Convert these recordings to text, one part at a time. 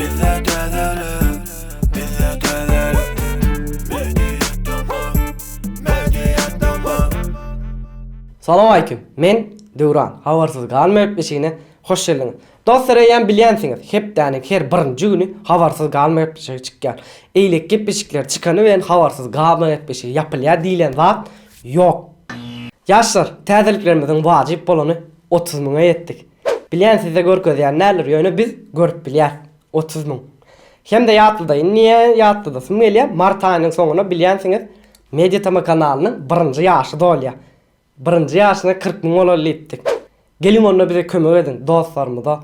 Bize dönelim, bize dönelim. Medyada mı? Salam aleyküm. Men Döwran. Habarsız galmayıp beşigine hoş geldiniz. Dostlar ýa bilýänsiňiz, hepdäne her birinji güni habarsız galmayıp beşigi çykýar. Eýlek gep beşikler çykany bilen habarsız galmayıp beşigi ýapylýar diýilen zat ýok. Ýaşlar, täzeliklerimizin wajyp bolany 30 000 etdik. Bilýänsiz-de görkezýän näler ýöne biz görüp bilýär. 30 000. Hem-de ýatlyda niýe ýatlyda sümgelýär. Mart aýynyň soňuna bilýänsiňiz Mediatama kanalynyň 1-nji ýaşy dolýar. 1-nji ýaşyna 40 000 bolary etdik. Gelin onunla bize kömek edin dostlarımıza.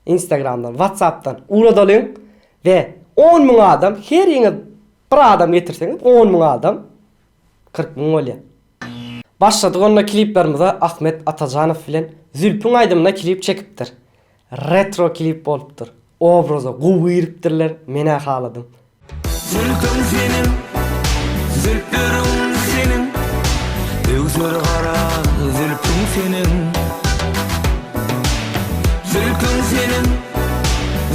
Instagram'dan, Whatsapp'tan uğradalıyım ve 10 000 adam, her yine bir adam getirseniz 10 000 adam 40 000 oluyor. Başladık onunla kliplerimize. Ahmet Atacanov filan Zülpün Aydım'la klip çekiptir. Retro klip oluptur. Obraza guvu iriptirler, mene haladım. Zülküm senin, zülplerin senin. Gözleri kara, zülküm senin. Zülkün senin,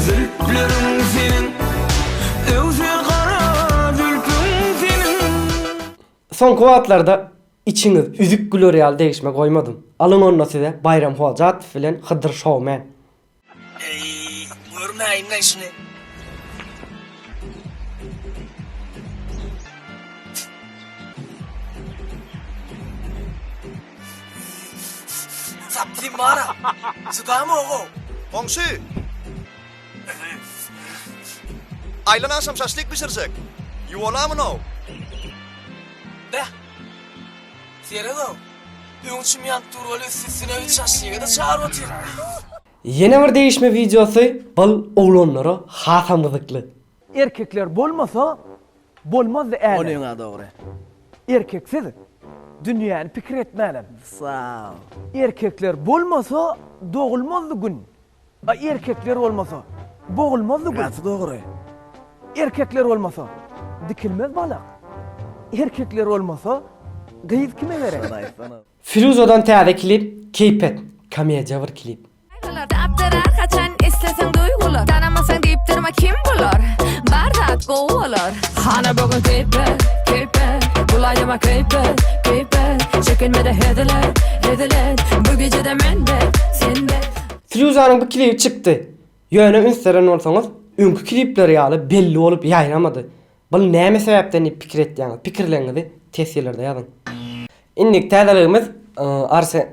zülplerin senin. Gözleri kara, zülkün senin. Son kuvatlarda içiniz üzük glorial değişme koymadım. Alın onunla size Bayram Hocat filan Hıdır Showman. Görmeyim lan şunu. Saptım bana. Sıkar mı oğul? Hongsu! Aylanasam saslik pişirsek. Yuvala mı no? Ne? Siyere de o. Ünsüm yanktır öyle sesine üç şaşıya da çağır otur. Yeni bir değişme videosu bal oğlanlara hatamızlıklı. Erkekler bolmasa bolmaz da äle. Onuňa dogry. Erkeksiz dünýäni pikir etmänem. Sağ ol. Erkekler bolmasa dogulmazdy gün. Erkekler olmasa bogulmazdy gün. Gaty dogry. Erkekler olmasa dikilmez balak. Erkekler olmasa gyýyz kime berek? Xudai sana. Firuza'dan täze klip, Keypet. Kamiyece bir klip. Aptarar kaçan istesen duygular. Tanımasan deyip durma kim bular. Bardat kovalar. Hana bugün keypet, keypet. Bulayıma keypet, keypet. Çekinmede hediler, hediler. Bu gece de mende, sende. Firuza'nın bu klibi çıktı. Yöne Instagram olsanız, ünkü klipleri ýaly belli olup ýaýnamady. Bu näme sebäpden pikir etdiňiz? Pikirlerinizi tesirlerde ýazyn. Innik täzeligimiz Arsen.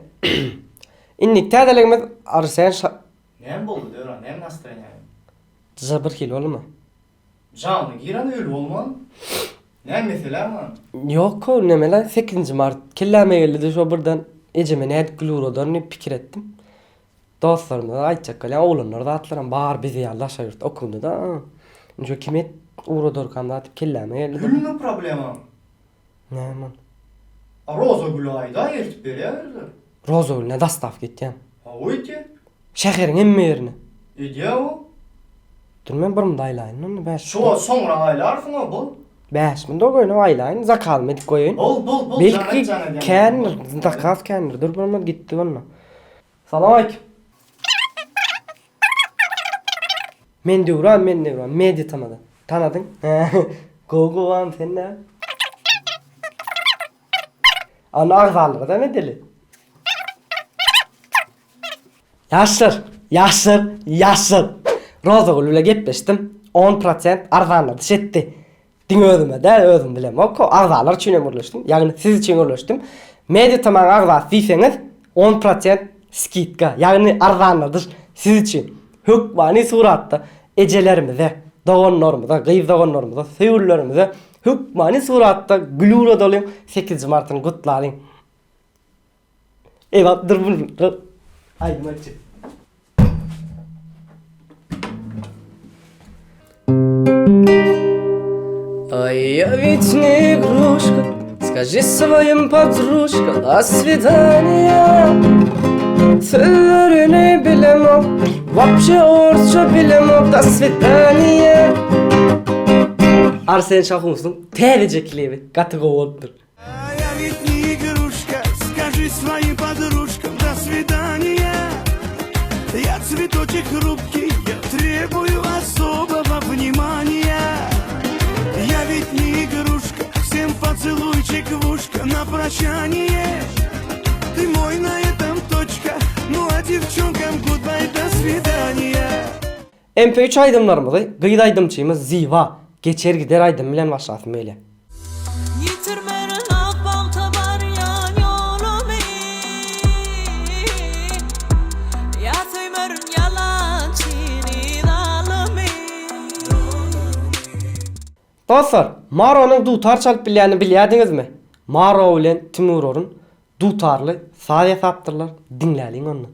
Innik täzeligimiz Arsen. Nem boldu Döwran, nem настроение? Zabır hil bolma. Canlı giran öyle olman. Nem mesela man? Yok o nemele 8. Mart kelleme geldi şu birden eceme näet glurodan ne pikir ettim. Dostlarımda aýtjak gelen oğlanlar da atlaran bar bizi ýallaşýar okundu da. Şu kimet uğrador kanda atıp kelleme geldi. Gülme problemam. Näme? Roza gülü ayda ertip berýärdir. Rozol ne dastaf gitdim. Ha oýty. Şäheriň emme ýerine. Edýä o. Durmen birim daýlaýyn, onu 5. Şu soňra aýlarsın o bu. 5000 da goýun aýlaýyn, zakal medik goýun. Bol. Belki känir, zakaz känir. Dur birim gitti bana. Salam aleyküm. Men Döwran, Mediatamada. Tanadyň? Go an sen ne? Ana agzalygy da ne deli? Yaşlar. Rozagul bilen gepleşdim. 10% arzanladı şetdi. Diň özüme de özüm bilem. Oko arzalar üçin ömürleşdim. Ýagny siz üçin ömürleşdim. Mediatama arzat diýseňiz 10% skitka. Ýagny arzanladyr siz üçin. Hükmani suratda ecelerimize, dogonlarymyza, gyýyz dogonlarymyza, söýürlerimize hükmani suratda glura dolyň 8 Martyň gutlaryň. Eyvah dur. Ay maçı. Ой, я ведь не игрушка, скажи своим подружкам до свидания. Söyllerini bilemem, вообще orça bilemem, до свидания. Arsen Şahus'un TVC klibi, katı kovuldur. Я ведь не игрушка, скажи своим подружкам до свидания. Я цветочек хрупкий, я требую особо молчание. Ты мой на этом точка. Ну а девчонкам goodbye, до свидания. MP3 aydımlarımızı gıyda aydımçıyımız Ziva geçer gider aydım bilen başlasın böyle. Yitirmenin akbağ tabar yan yolumu. Yatıymarın yalan çini dalımı. Dostlar, Maro'nun dutar çalıp bilyani bilyadınız mı? Maro ile Timuror'un dutarlı sade saptırlar, dinleyin onu.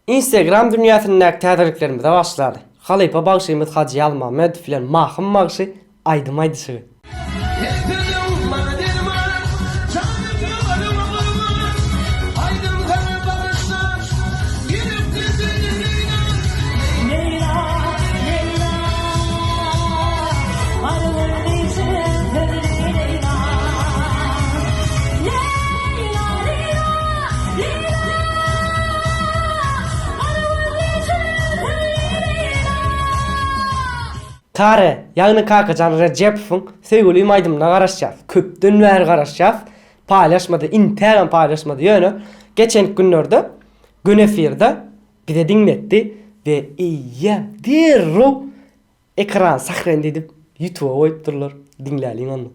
Instagram dünyasındaki tədirliklərimiz başladı. Xalaypa bağışıyımız Hacı Yalma, Medfilen, Mahım Mağışı, Aydım Aydışı. Kare, yani Kakacan Recep'in sevgili aydımına karışacağız. Köpten ver karışacağız. Paylaşmadı, internet paylaşmadı yönü. Geçen günlerde Günefir'de bize dinletti ve iyiyem dirru ekran sakren edip YouTube'a koyup dururlar. Dinleyin onu.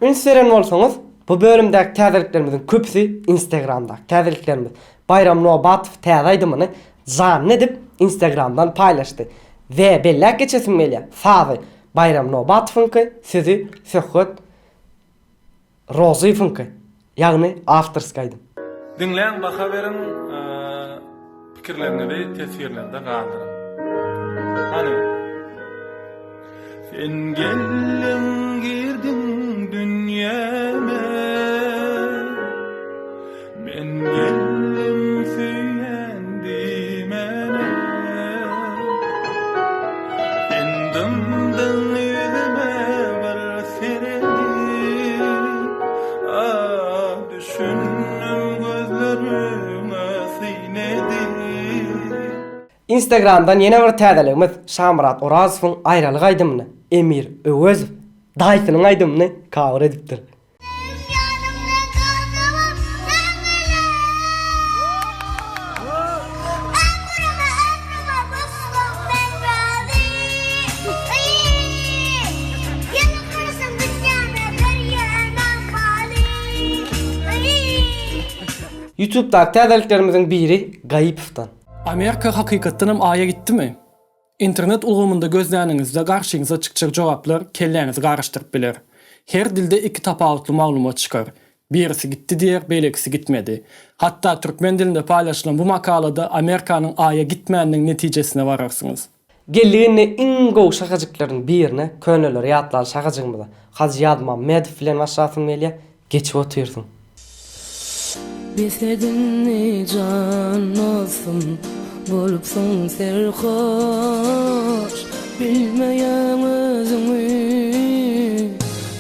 Instagram olsanız bu bölümdeki təzirliklerimizin köpüsü Instagram'da. Təzirliklerimiz Bayram Nobatov təzaydımını zannedip Instagram'dan paylaştı. Ve bellek geçesin meyli. Sazı Bayram Nobatov'unki sizi söhbet Rozif'unki. Yani afterskaydım. Dinleyen bakaverin fikirlerini ve tesirlerini de kaldırın. Hani sen gelin girdin dünyama, ben geldim süyendim ana. Endimden yüzüme bir seredi, düşündüm gözlerime sinedi. Instagram'dan yeni bir təzirligimiz Şamrat Orazov'un ayrılık aydımını Emir Övezov dayısının aydımını kavur ediptir. YouTube'daki təzirliklerimizin biri Gayipov'dan. Amerika hakikatten aya gitti mi? İnternet ulgamında gözlerinizde karşınıza çıkacak cevaplar kellerinizi karıştırıp bilir. Her dilde iki tapağıtlı malumat çıkar. Birisi gitti diğer, belekisi gitmedi. Hatta Türkmen dilinde paylaşılan bu makalada Amerika'nın aya gitmeyeninin neticesine vararsınız. Geldiğinde ingo şakacıkların birine könüller yatlar şakacığımıza Hacı Yalma, Medfilen başlasın meyliye geçip otursun. Bisedin can olsun, bulupsun serhoş, bilmeyen özümü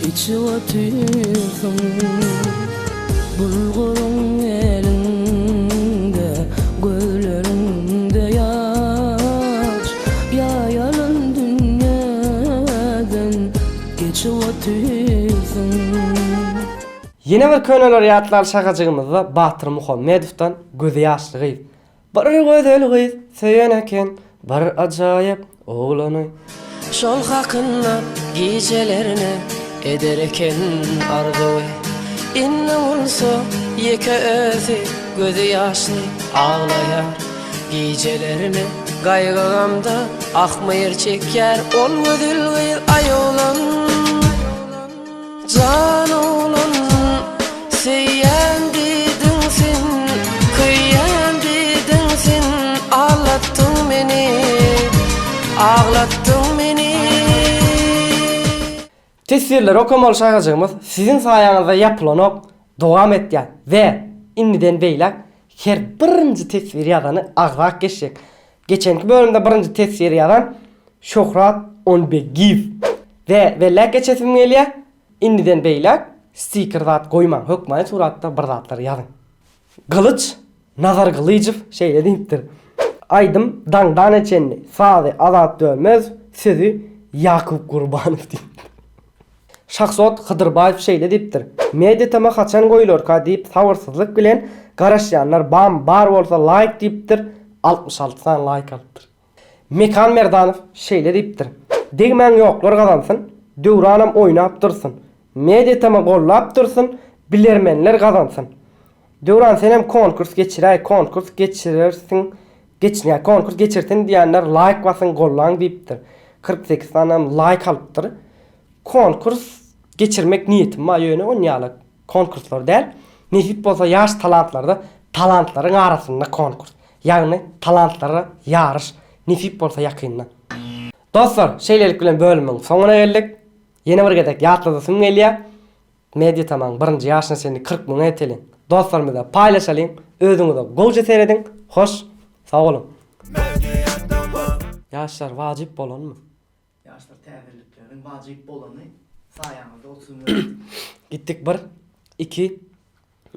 içi otursun. Bulgurun elinde, göllerinde yaş, yayalın dünyadan geçip otursun. Yine bir könüller yatlar şakacığımızda Bahtır Muhammedov'dan gözü yaşlı gıyız. Bir güzel kız söyöneken bir acayip oğlanı. Şol hakkında gecelerine ederken arzu. İnne olsa yeke özü gözü yaşlı ağlayar. Gecelerine kaygıgamda akmayır çeker. Ol güzel kız ay oğlan, can oğlan. Seyen dedin sen Tesvirler okumalı şahacığımız sizin sayanızda yapılanıp devam etýär ve inniden beýlek her birinci tesvir ýazany agzak geçecek. Geçenki bölümde birinci tesvir ýazan Şöhrat Onbegiv ve lek geçesim gelýär. Inniden beýlek sticker zat goýmaň, hökmaň suratda bir zatlar ýazyn. Kılıç Nazar Kılıçev şeýle diýipdir. Aýdym daňdan eçenni Sady Azat Dölmez sözü Yakup Gurbanov diýipdir. Şahsot Hıdırbayev şeýle diýipdir. Media tema haçan goýulur ka diýip sawyrsızlyk bilen garaşýanlar bar bolsa like diýipdir. 66 san like alypdyr. Mekan Merdanov şeýle diýipdir. Degmen ýoklar gazansyn, döwranam oýnap dursyn. Media tema gollap dursyn, bilermenler gazansyn. Döwran senem konkurs geçiräý, konkurs geçirirsin. Geçnä konkurs geçirtin diýenler like basyn gollan diýipdir. 48 sanam like alypdyr. Konkurs geçirmek niyetim ma ýöne onýaly konkurslar däl. Nesip bolsa ýaş talantlarda talantlaryň arasynda konkurs. Ýagny talantlara ýarış. Nesip bolsa ýakynna. Dostlar, şeýlelik bilen bölümiň soňuna geldik. Ýene bir gedek ýatladysyň gelýär. Media tamam 1-nji ýaşyna seni 40 000 eteliň. Dostlarymyzla paýlaşalyň, özüňize gowja serediň. Hoş, sag bolun. Ýaşlar wajyp bolanmy? Yaşlar täzirliklerin wajyp bolany saýamyzda oturmaly. Gittik 1, 2,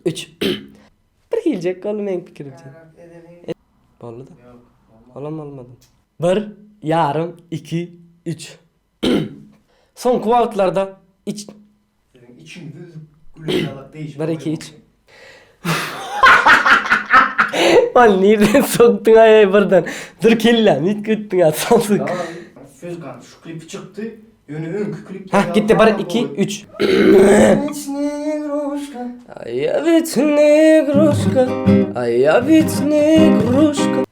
3. Bir gelecek oğlum en pikirimce. Boldu da. Olamadım. 1, yarım, 2, 3. Son kuvatlarda iç... Senin içiniz gülüyorlar değişik. 1, 2, 3. Lan nereden soktun ayay buradan? Dur kella, nit gittin ya sansın. Fezgan şu klip çıktı. Yönü önkü klip. Hah gitti 1, 2, 3. Aya bitne grushka, aya bitne grushka.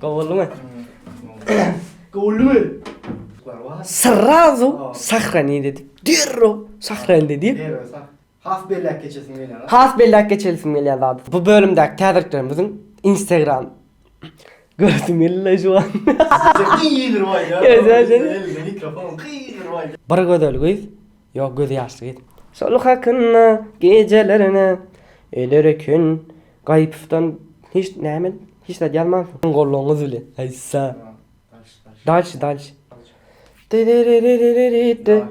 Kovuldu mu? Kovuldu mu? Sırrazu sahrani dedik. Dirro sahrani dedik. Has bellek geçesin gelýär. Has bellek geçesin gelýär zat. Bu bölümdäki täzirliklerimizin Instagram görüntüleri şu an. İyidir vay ya. Güzel. Mikrofon iyidir vay. Bir gödel göz. Yok göz yaşlı git. Sol hakkında gecelerine ederken gayipten hiç nämen hiç de gelmez. Golluğunuz bile. Aysa. Dalş. Diririririririr.